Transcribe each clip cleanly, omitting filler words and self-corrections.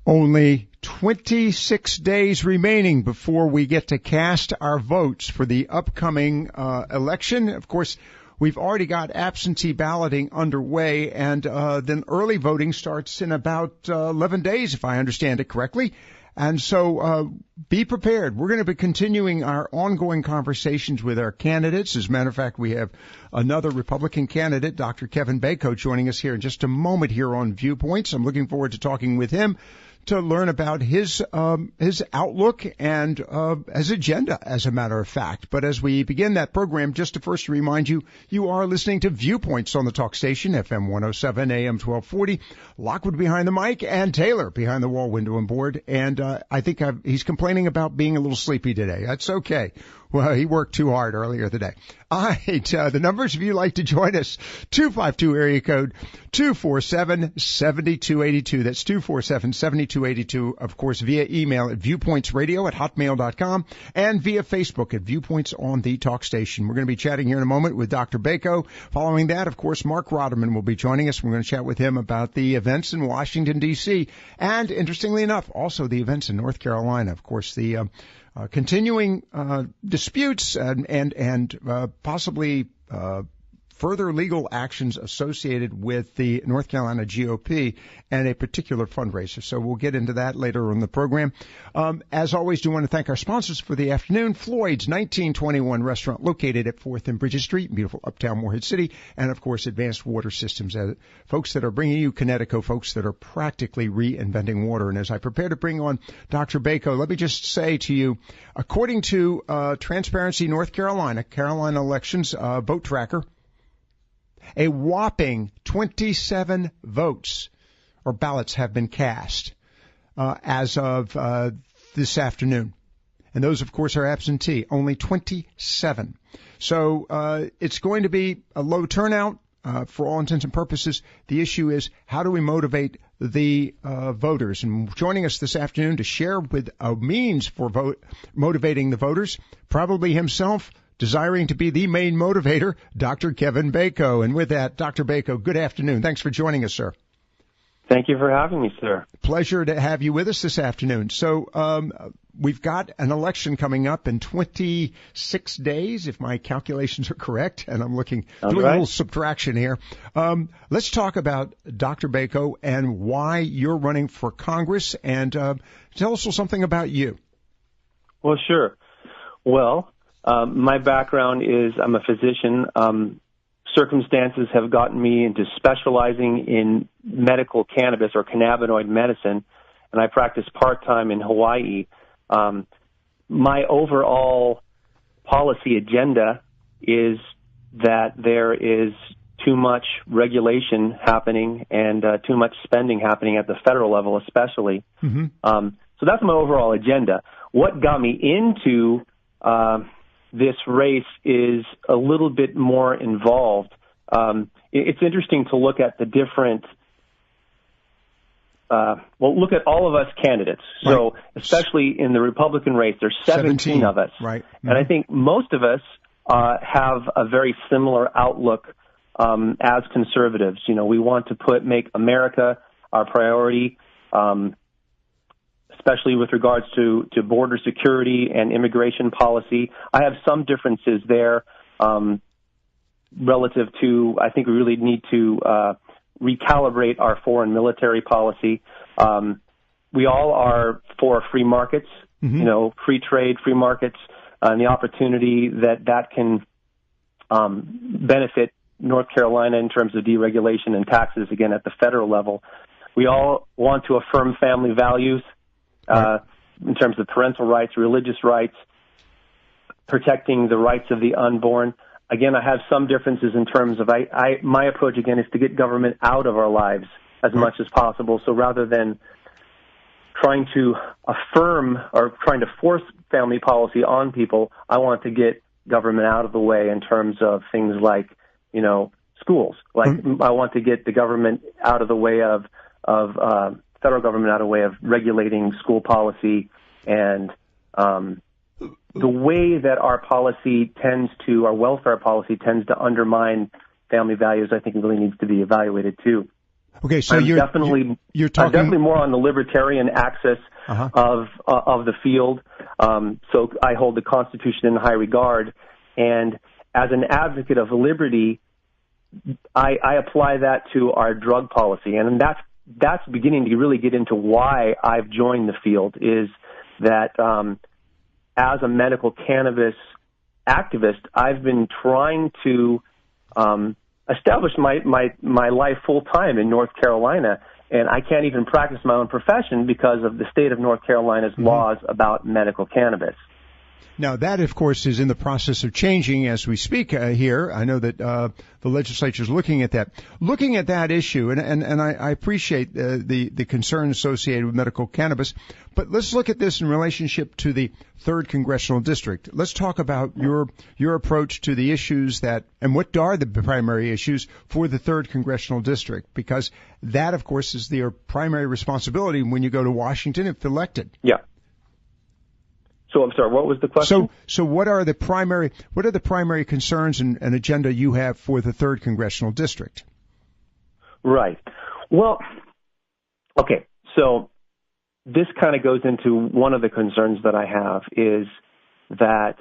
Only 26 days remaining before we get to cast our votes for the upcoming election. Of course, we've already got absentee balloting underway, and then early voting starts in about 11 days, if I understand it correctly. And so be prepared. We're going to be continuing our ongoing conversations with our candidates. As a matter of fact, we have another Republican candidate, Dr. Kevin Baiko, joining us here in just a moment here on Viewpoints. I'm looking forward to talking with him to learn about his outlook and his agenda, as a matter of fact. But as we begin that program, just to first remind you, you are listening to Viewpoints on the talk station, FM 107, AM 1240, Lockwood behind the mic, and Taylor behind the wall, window, and board. And I think he's complaining about being a little sleepy today. That's okay. Well, he worked too hard earlier today. All right, the numbers, if you'd like to join us, 252 area code 247-7282. That's 247-7282. Of course, via email at viewpointsradio@hotmail.com and via Facebook at Viewpoints on the Talk Station. We're going to be chatting here in a moment with Dr. Baiko. Following that, of course, Mark Roderman will be joining us. We're going to chat with him about the events in Washington, D.C. and, interestingly enough, also the events in North Carolina. Of course, the continuing disputes and possibly further legal actions associated with the North Carolina GOP and a particular fundraiser. So we'll get into that later in the program. As always, do want to thank our sponsors for the afternoon. Floyd's 1921 restaurant located at 4th and Bridges Street, beautiful uptown Morehead City. And, of course, Advanced Water Systems, folks that are bringing you Connecticut, folks that are practically reinventing water. And as I prepare to bring on Dr. Baiko, let me just say to you, according to Transparency North Carolina elections vote tracker, a whopping 27 votes or ballots have been cast as of this afternoon. And those, of course, are absentee, only 27. So it's going to be a low turnout for all intents and purposes. The issue is, how do we motivate the voters? And joining us this afternoon to share with a means for motivating the voters, probably himself, desiring to be the main motivator, Dr. Kevin Baiko. And with that, Dr. Baiko, good afternoon. Thanks for joining us, sir. Thank you for having me, sir. Pleasure to have you with us this afternoon. So we've got an election coming up in 26 days, if my calculations are correct, and I'm doing a little subtraction here. Let's talk about Dr. Baiko and why you're running for Congress, and tell us something about you. Well, sure. Well, my background is I'm a physician. Circumstances have gotten me into specializing in medical cannabis or cannabinoid medicine, and I practice part-time in Hawaii. My overall policy agenda is that there is too much regulation happening and too much spending happening at the federal level especially. Mm-hmm. So that's my overall agenda. What got me into this race is a little bit more involved. It's interesting to look at the different, look at all of us candidates. So especially in the Republican race, there's 17 of us. Right. Mm-hmm. And I think most of us have a very similar outlook as conservatives. You know, we want to make America our priority, especially with regards to border security and immigration policy. I have some differences there relative to, I think we really need to recalibrate our foreign military policy. We all are for free markets, mm-hmm. you know, free trade, free markets, and the opportunity that can benefit North Carolina in terms of deregulation and taxes, again, at the federal level. We all want to affirm family values. In terms of parental rights, religious rights, protecting the rights of the unborn. Again, I have some differences in terms of my approach, again, is to get government out of our lives as much as possible. So rather than trying to affirm or trying to force family policy on people, I want to get government out of the way in terms of things like, you know, schools. Like I want to get the government out of the way of federal government out of the way of regulating school policy, and the way that our welfare policy tends to undermine family values, I think it really needs to be evaluated too. Okay, so I'm you're definitely more on the libertarian axis of the field. So I hold the Constitution in high regard, and as an advocate of liberty, I apply that to our drug policy, and that's beginning to really get into why I've joined the field. Is that as a medical cannabis activist, I've been trying to establish my life full time in North Carolina, and I can't even practice my own profession because of the state of North Carolina's laws about medical cannabis. Now, that, of course, is in the process of changing as we speak here. I know that the legislature is looking at that issue, and I appreciate the concern associated with medical cannabis. But let's look at this in relationship to the 3rd Congressional District. Let's talk about your approach to the issues and what are the primary issues for the 3rd Congressional District, because that, of course, is their primary responsibility when you go to Washington if elected. Yeah. So I'm sorry, what was the question? So what are the primary concerns and agenda you have for the 3rd Congressional District? Right. Well, okay. So this kind of goes into one of the concerns that I have is that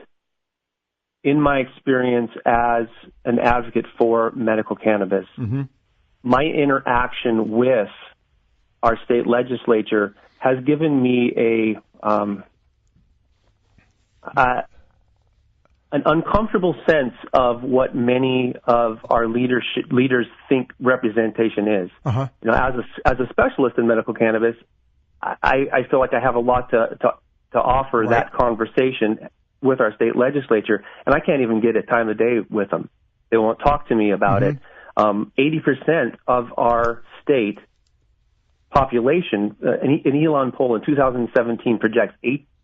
in my experience as an advocate for medical cannabis, my interaction with our state legislature has given me an uncomfortable sense of what many of our leaders think representation is. You know, as a specialist in medical cannabis, I feel like I have a lot to offer that conversation with our state legislature, and I can't even get a time of day with them. They won't talk to me about it. 80% of our state population, an Elon poll in 2017 projects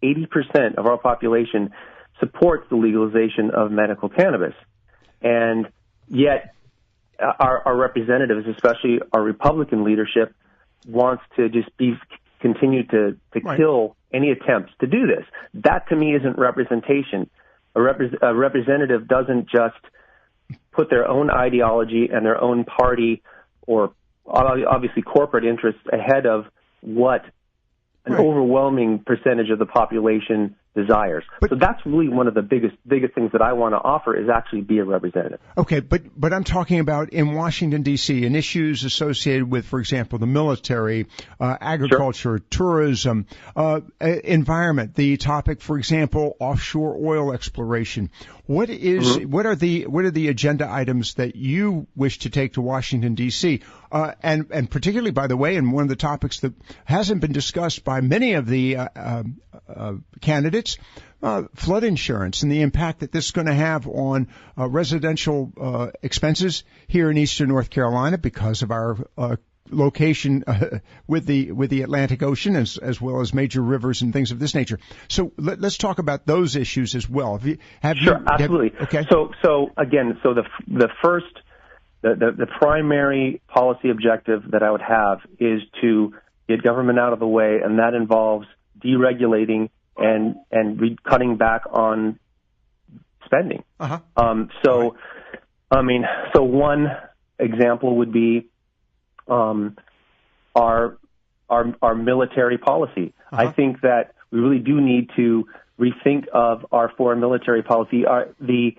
80% of our population supports the legalization of medical cannabis. And yet our representatives, especially our Republican leadership, wants to just continue to kill any attempts to do this. That, to me, isn't representation. A representative doesn't just put their own ideology and their own party or obviously corporate interests ahead of what an overwhelming percentage of the population desires. So that's really one of the biggest things that I want to offer is actually be a representative. Okay, but I'm talking about in Washington, D.C., and issues associated with, for example, the military, agriculture, tourism, environment, the topic, for example, offshore oil exploration. What are the agenda items that you wish to take to Washington, D.C.? And particularly, by the way, and one of the topics that hasn't been discussed by many of the candidates, flood insurance and the impact that this is going to have on residential expenses here in eastern North Carolina because of our location with the Atlantic Ocean as well as major rivers and things of this nature. So let's talk about those issues as well. Absolutely. Okay. So again, the primary policy objective that I would have is to get government out of the way, and that involves deregulating and cutting back on spending. So one example would be our military policy. I think that we really do need to rethink of our foreign military policy. The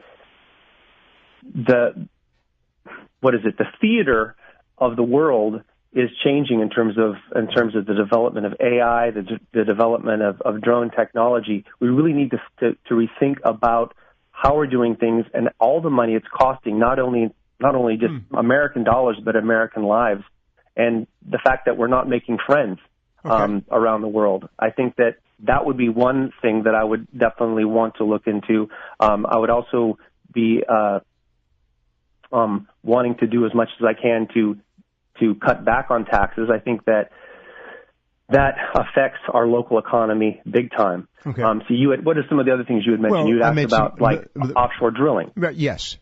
theater of the world is changing in terms of the development of AI, the development of drone technology. We really need to rethink about how we're doing things and all the money it's costing, not only just American dollars, but American lives, and the fact that we're not making friends around the world. I think that would be one thing that I would definitely want to look into. I would also be wanting to do as much as I can to cut back on taxes. I think that affects our local economy big time. Okay. So what are some of the other things you had mentioned? Well, you had asked about offshore drilling. Yes.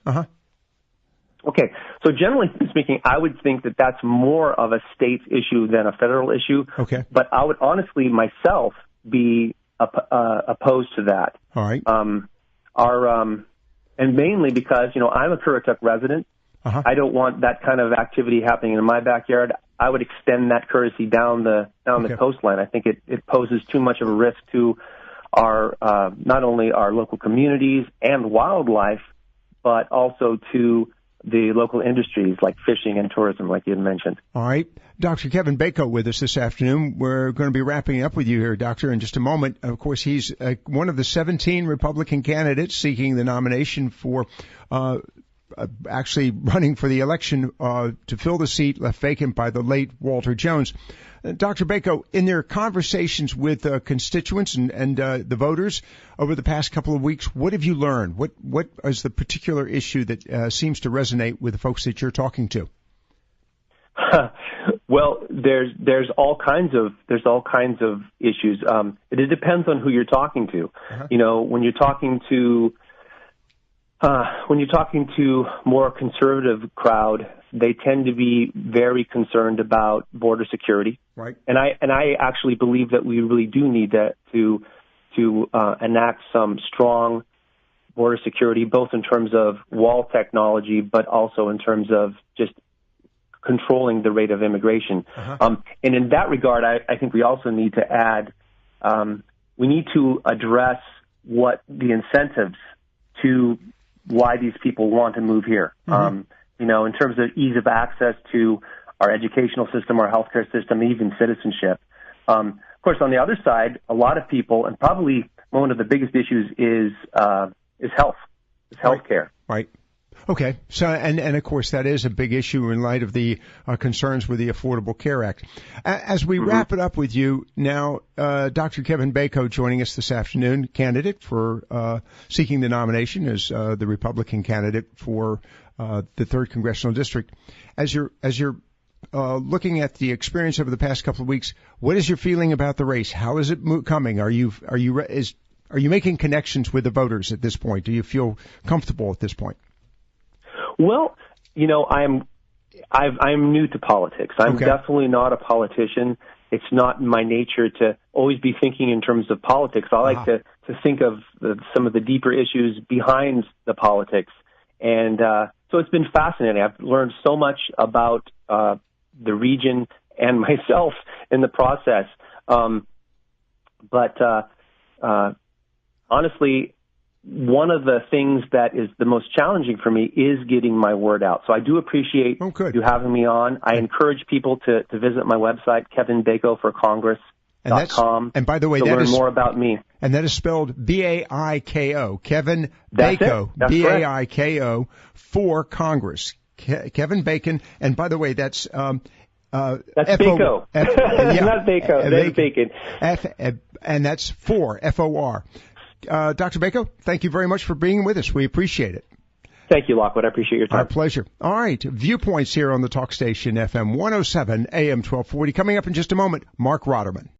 Okay. So generally speaking, I would think that that's more of a state issue than a federal issue. Okay. But I would honestly myself be opposed to that. All right. And mainly because, I'm a Currituck resident. I don't want that kind of activity happening in my backyard. I would extend that courtesy down the coastline. I think it poses too much of a risk to our not only our local communities and wildlife, but also to the local industries like fishing and tourism, like you had mentioned. All right. Dr. Kevin Baiko with us this afternoon. We're going to be wrapping up with you here, Doctor, in just a moment. Of course, he's one of the 17 Republican candidates seeking the nomination for actually running for the election to fill the seat left vacant by the late Walter Jones. Dr. Baiko, in their conversations with constituents and the voters over the past couple of weeks, what have you learned? What is the particular issue that seems to resonate with the folks that you're talking to? Well, there's all kinds of issues. It depends on who you're talking to. Uh-huh. You know, when you're talking to more conservative crowd, they tend to be very concerned about border security. Right. And I actually believe that we really do need that to enact some strong border security, both in terms of wall technology, but also in terms of just controlling the rate of immigration. Uh-huh. And in that regard, I think we also need to add, we need to address what the incentives to why these people want to move here. Mm-hmm. You know, in terms of ease of access to our educational system, our healthcare system, even citizenship. Of course, on the other side, a lot of people, and probably one of the biggest issues is health, healthcare. Right. Okay. So, and of course, that is a big issue in light of the concerns with the Affordable Care Act. As we wrap it up with you now, Dr. Kevin Baiko joining us this afternoon, candidate for seeking the nomination as the Republican candidate for the 3rd Congressional District. As you're looking at the experience over the past couple of weeks, what is your feeling about the race? How is it coming? Are you making connections with the voters at this point? Do you feel comfortable at this point? Well, you know, I'm new to politics. I'm definitely not a politician. It's not in my nature to always be thinking in terms of politics. I like to think of some of the deeper issues behind the politics. And so it's been fascinating. I've learned so much about the region and myself in the process. But honestly, one of the things that is the most challenging for me is getting my word out. So I do appreciate you having me on. I encourage people to visit my website, kevinbaikoforcongress.com, and by the way, to learn more about me. And that is spelled Baiko, Kevin Baiko, Baiko for Congress. Kevin Bacon, and by the way, that's Baiko. Not Baiko. That's Bacon. And that's for FOR. Dr. Baiko, thank you very much for being with us. We appreciate it. Thank you, Lockwood. I appreciate your time. Our pleasure. All right. Viewpoints here on the Talk Station, FM 107, AM 1240. Coming up in just a moment, Mark Rotterman.